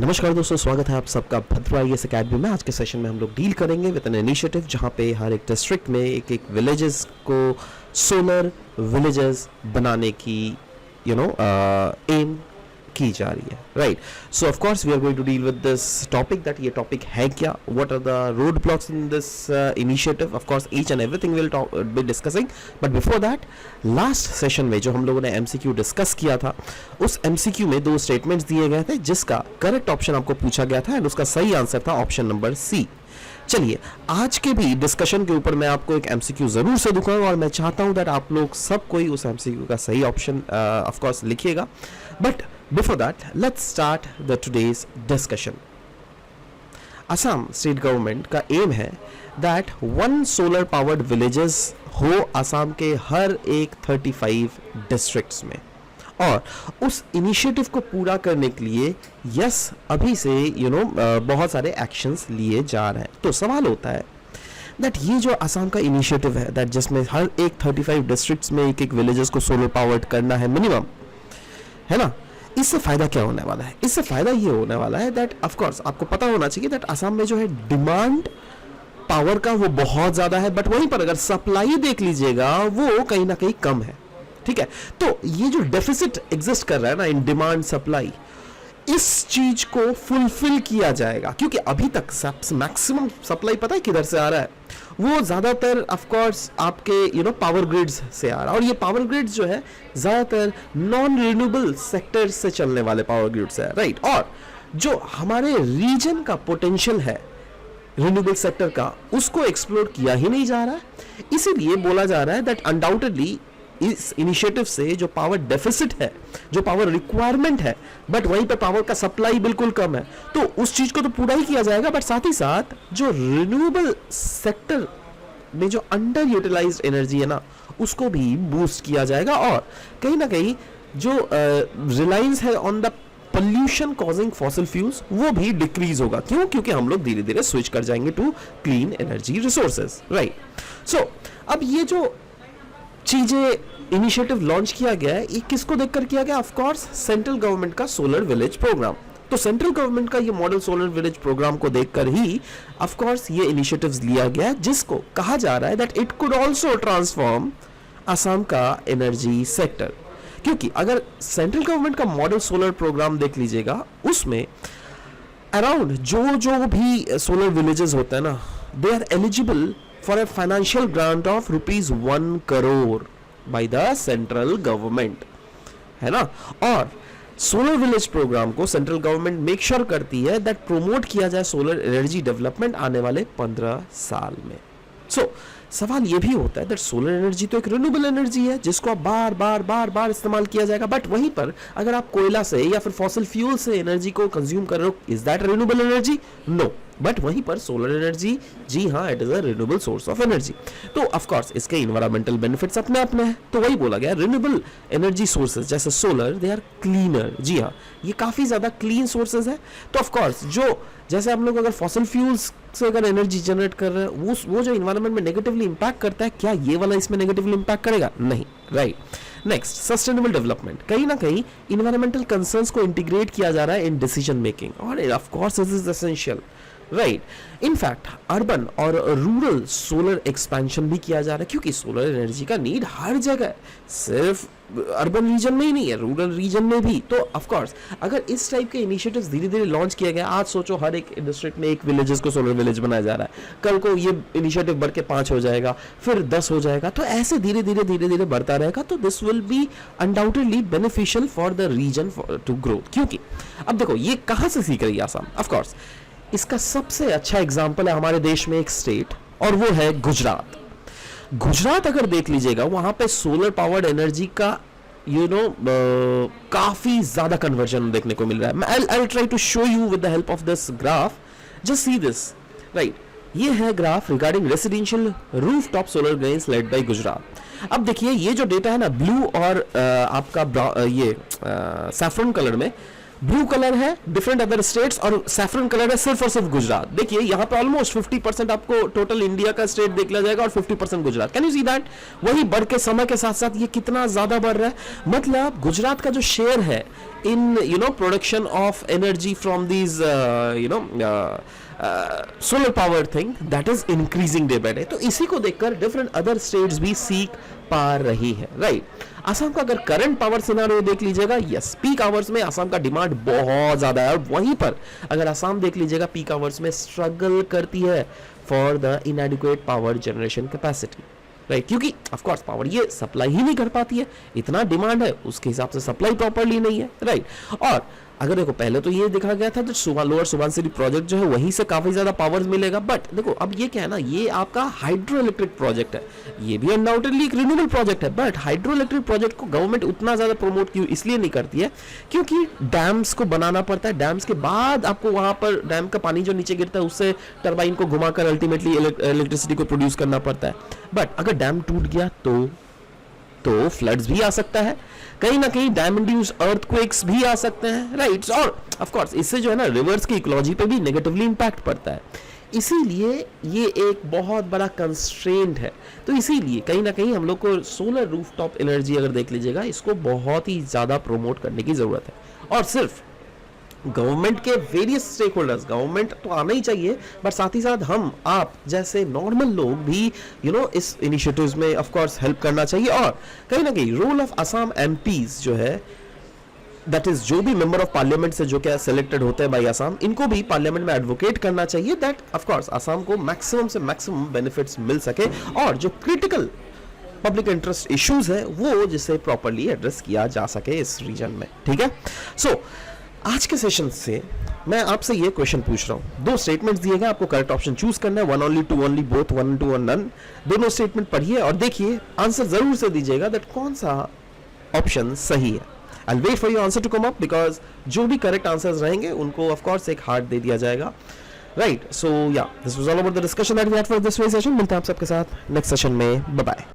नमस्कार दोस्तों, स्वागत है आप सबका भद्रा आईएएस अकेडमी में। आज के सेशन में हम लोग डील करेंगे विद एन इनिशिएटिव जहां पे हर एक डिस्ट्रिक्ट में एक एक विलेजेस को सोलर विलेजेस बनाने की एम की जा रही है, right. So of course we are going to deal with this topic that ये टॉपिक है क्या, what are the road blocks in this initiative. Of course each and everything will be discussing, but before that last session में जो हम लोगों ने MCQ discuss किया था, उस एमसीक्यू में दो स्टेटमेंट्स दिए गए थे जिसका करेक्ट ऑप्शन आपको पूछा गया था एंड उसका सही आंसर था ऑप्शन नंबर सी। चलिए, आज के भी डिस्कशन के ऊपर मैं आपको एक एमसीक्यू जरूर से दूंगा और मैं चाहता हूं दैट आप लोग सब कोई उस एमसीक्यू का सही ऑप्शन ऑफ कोर्स लिखिएगा। But before that let's start the today's discussion. Assam state government का एम है दैट 1 सोलर पावर्ड विलेजेस हो असम के हर एक 35 डिस्ट्रिक्ट्स में, और उस इनिशिएटिव को पूरा करने के लिए यस अभी से बहुत सारे एक्शंस लिए जा रहे हैं। तो सवाल होता है दैट ये जो असम का इनिशिएटिव है दैट जिसमें हर एक 35 डिस्ट्रिक्ट्स में एक एक विलेजेस को सोलर पावर्ड करना है मिनिमम, है ना, इससे फायदा क्या होने वाला है? इससे फायदा ये होने वाला है दैट ऑफ कोर्स आपको पता होना चाहिए दैट असम में जो है डिमांड पावर का वो बहुत ज्यादा है, बट वहीं पर अगर सप्लाई देख लीजिएगा वो कहीं ना कहीं कम है, ठीक है। तो ये जो डेफिसिट एग्जिस्ट कर रहा है ना इन डिमांड सप्लाई, इस चीज को फुलफिल किया जाएगा, क्योंकि अभी तक मैक्सिमम सप्लाई पता है किधर से आ रहा है? वो ज्यादातर ऑफ कोर्स आपके पावर ग्रिड्स से आ रहा है, और ये पावर ग्रिड्स जो है ज्यादातर नॉन रिन्यूएबल सेक्टर से चलने वाले पावर ग्रिड्स है, राइट। और जो हमारे रीजन का पोटेंशियल है रिन्यूएबल सेक्टर का, उसको एक्सप्लोर किया ही नहीं जा रहा है। इसीलिए बोला जा रहा है दैट अनडाउटेडली इस इनिशिएटिव से जो पावर डेफिसिट है, जो पावर रिक्वायरमेंट है, बट वहीं पे पावर का सप्लाई बिल्कुल कम है, तो उस चीज को तो पूरा ही किया जाएगा, बट साथ ही साथ जो रिन्यूएबल सेक्टर में जो अंडर यूटिलाइज्ड एनर्जी है ना, उसको भी बूस्ट किया जाएगा, और कहीं ना कहीं जो रिलायंस है on the pollution causing fossil fuels वो भी डिक्रीज होगा। क्यों? क्योंकि हम लोग धीरे धीरे स्विच कर जाएंगे to clean energy resources, right. So अब ये जो चीजें इनिशिएटिव लॉन्च किया गया है, ये किसको देखकर किया गया? ऑफ कोर्स सेंट्रल गवर्नमेंट का सोलर विलेज प्रोग्राम। तो सेंट्रल गवर्नमेंट का ये मॉडल सोलर विलेज प्रोग्राम को देखकर ही ऑफ कोर्स ये इनिशिएटिव्स लिया गया, जिसको कहा जा रहा है that it could also transform Assam का एनर्जी सेक्टर। क्योंकि अगर सेंट्रल गवर्नमेंट का मॉडल सोलर प्रोग्राम देख लीजिएगा, उसमें अराउंड जो भी सोलर विलेजेस होते हैं ना, they are eligible for a financial grant of rupees 1 crore by the central government, है ना। और सोलर विलेज प्रोग्राम को सेंट्रल गवर्नमेंट मेक श्योर करती है दैट प्रोमोट किया जाए सोलर एनर्जी डेवलपमेंट आने वाले 15 साल में। सो सवाल ये भी होता है दैट सोलर एनर्जी तो एक रिन्यूएबल एनर्जी है जिसको आप बार बार बार बार इस्तेमाल किया जाएगा, बट वहीं पर अगर आप कोयला से या फिर फॉसिल फ्यूल से एनर्जी को कंज्यूम कर रहे हो, is that renewable energy? No. But वहीं पर सोलर एनर्जी, जी हाँ, it is a renewable source of energy. तो ऑफ कोर्स इसके इन्वायरमेंटल बेनिफिट्स अपने अपने हैं, तो वही बोला गया रिन्यूएबल एनर्जी सोर्सेज जैसे सोलर, दे आर क्लीनर। जी हाँ, ये काफी ज्यादा क्लीन सोर्सेज है। तो ऑफ कोर्स जो जैसे हम लोग अगर फॉसिल फ्यूल्स से अगर एनर्जी जनरेट कर रहे हैं, वो जो इन्वायरमेंट में नेगेटिवली इंपैक्ट करता है, क्या ये वाला इसमें नेगेटिवली इंपैक्ट करेगा? नहीं, राइट। Next, sustainable development. कहीं ना कहीं इन्वायरमेंटल कंसर्न्स को इंटीग्रेट किया जा रहा है इन डिसीजन मेकिंग, और of course this is essential, right. In fact urban और रूरल सोलर एक्सपेंशन भी किया जा रहा है, क्योंकि सोलर एनर्जी का नीड हर जगह है, सिर्फ अर्बन रीजन में ही नहीं है, रूरल रीजन में भी। तो ऑफ कोर्स अगर इस टाइप के इनिशिएटिव्स धीरे धीरे लॉन्च किया गया, आज सोचो हर एक डिस्ट्रिक्ट में एक विलेजेस को सोलर विलेज बनाया जा रहा है, कल को ये इनिशिएटिव बढ़ के 5 हो जाएगा, फिर 10 हो जाएगा, तो ऐसे धीरे धीरे बढ़ता रहेगा। तो this will be undoubtedly beneficial for the region to grow. क्योंकि अब देखो ये कहां से सीख रही है असम? ऑफ कोर्स इसका सबसे अच्छा एग्जाम्पल है हमारे देश में एक स्टेट, और वो है गुजरात। गुजरात अगर देख लीजिएगा, वहां पे सोलर पावर्ड एनर्जी का काफी ज्यादा कन्वर्जन देखने को मिल रहा है। I try to show you with the help of this graph, just see this, right. ये है graph regarding residential rooftop solar gains led by Gujarat. अब देखिए ये जो डेटा है ना, ब्लू और आपका ये सैफरन कलर में, ब्लू कलर है डिफरेंट अदर स्टेट्स और सैफरन कलर है सिर्फ और सिर्फ गुजरात। देखिए यहाँ पे ऑलमोस्ट 50% आपको टोटल इंडिया का स्टेट देख लिया जाएगा और 50% Gujarat. Can you see that? वही बढ़ के समय के साथ साथ ये कितना ज्यादा बढ़ रहा है। मतलब गुजरात का जो शेयर है in production of energy from these solar power thing that is increasing day by day. तो इसी को देखकर different other states भी सीख पा रही है, राइट. असम का अगर करंट पावर सिनारियो देख लीजिएगा, यस, पीक आवर्स में असम का डिमांड बहुत ज्यादा है, और वहीं पर अगर असम देख लीजिएगा पीक आवर्स में स्ट्रगल करती है for the इनएडिक्वेट power generation capacity, right. क्योंकि ऑफ कोर्स पावर ये सप्लाई ही नहीं कर पाती है, इतना डिमांड है उसके हिसाब से सप्लाई प्रॉपर्ली नहीं है, राइट. और अगर देखो पहले तो ये देखा गया था तो लोअर सुबनसिरी प्रोजेक्ट जो है वहीं से काफी ज्यादा पावर मिलेगा, बट देखो अब ये क्या है ना, ये आपका हाइड्रो इलेक्ट्रिक प्रोजेक्ट है, ये भी अनडाउटेडली एक रिन्यूएबल प्रोजेक्ट है, बट हाइड्रो इलेक्ट्रिक प्रोजेक्ट को गवर्नमेंट उतना ज्यादा प्रमोट क्यों इसलिए नहीं करती है क्योंकि डैम्स को बनाना पड़ता है, डैम्स के बाद आपको वहां पर डैम का पानी जो नीचे गिरता है उससे टरबाइन को घुमाकर अल्टीमेटली इलेक्ट्रिसिटी को प्रोड्यूस करना पड़ता है. बट अगर डैम टूट गया तो फ्लड्स भी आ सकता है, कहीं ना कहीं डैम इंड्यूस्ड अर्थक्वेक्स भी आ सकते हैं, राइट. और ऑफ कोर्स इससे जो है ना रिवर्स की इकोलॉजी पे भी नेगेटिवली इंपैक्ट पड़ता है, इसीलिए ये एक बहुत बड़ा कंस्ट्रेंट है. तो इसीलिए कहीं ना कहीं हम लोग को सोलर रूफटॉप एनर्जी अगर देख लीजिएगा इसको बहुत ही ज़्यादा प्रमोट करने की ज़रूरत है. और सिर्फ गवर्नमेंट के वेरियस स्टेक होल्डर्स, गवर्नमेंट तो आना ही चाहिए, बट साथ ही साथ हम आप जैसे नॉर्मल लोग भी इस इनिशिएटिव्स में ऑफ कोर्स हेल्प करना चाहिए. और कहीं ना कहीं रोल ऑफ असम एमपीज जो है, दैट इज जो भी मेंबर ऑफ पार्लियामेंट से जो क्या सिलेक्टेड होते हैं बाई असम, इनको भी पार्लियामेंट में एडवोकेट करना चाहिए दैट ऑफ कोर्स असम को मैक्सिमम से मैक्सिमम बेनिफिट्स मिल सके, और जो क्रिटिकल पब्लिक इंटरेस्ट इश्यूज है वो जिसे प्रॉपर्ली एड्रेस किया जा सके इस रीजन में, ठीक है. सो आज के सेशन से मैं आपसे ये क्वेश्चन पूछ रहा हूँ, दो स्टेटमेंट्स दिए गए, आपको करेक्ट ऑप्शन चूज करना है, one only, two only, both, one two और नन. दोनों स्टेटमेंट पढ़िए और देखिए, आंसर जरूर से दीजिएगा दैट कौन सा ऑप्शन सही है. I'll wait for your answer to come up because जो भी करेक्ट आंसर्स रहेंगे उनको ऑफ कोर्स एक हार्ट दे दिया जाएगा, right. So yeah this was all about the discussion that we had for this session. मिलते हैं आप सबके साथ नेक्स्ट सेशन में. Bye bye.